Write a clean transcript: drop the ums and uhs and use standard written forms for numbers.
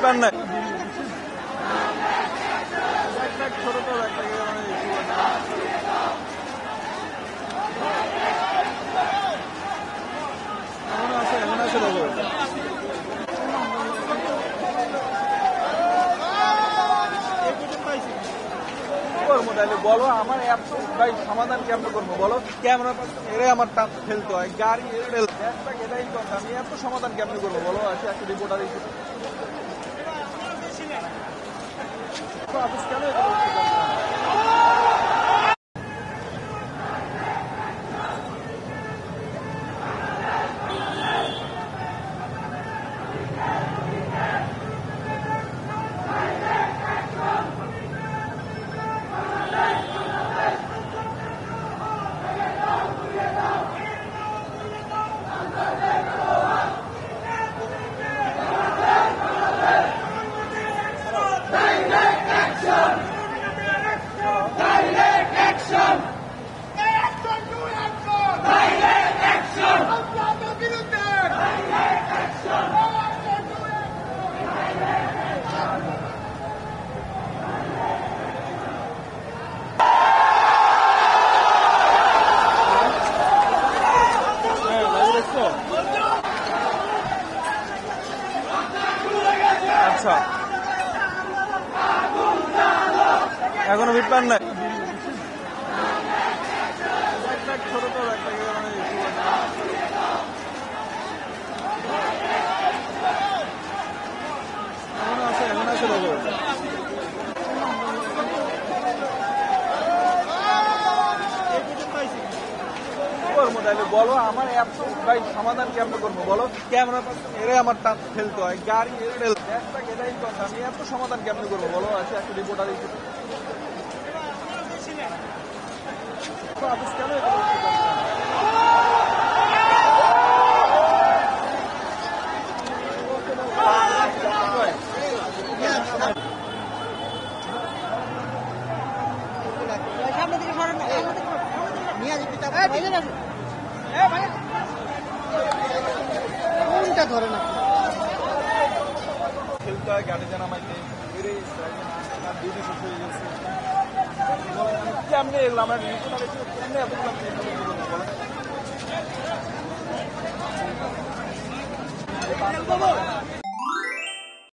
পান না ছোট তো এখন আছে দেখো করবো তাহলে বলো আমার অ্যাপ ভাই সমাধান কেমন করবো বলো ক্যামেরা এরাই আমার টাচ ফেলতে হয় গাড়ি এটাই কথা আমি এত সমাধান কেমন করবো বলো আছে একটা রিপোর্টার অফিস কেন আচ্ছা এখনো ভিড় পান না ছোট তো এখন আছে দেখো করবো তাহলে বলো আমার অ্যাপ ভাই সমাধান কেমন করবো বলো ক্যামেরা এরাই আমার টাচ ফেলতে হয় গাড়ি এটাই কথা আমি এত সমাধান কেমন করবো বলো আছে একটা রিপোর্টার অফিস কেন কোনটা ধরে না খেলতে হয় গাড়ি জানামাইতে ডিউটি শেষ হয়ে গেছে কেমনে এগুলো আমরা কেমনে এতগুলো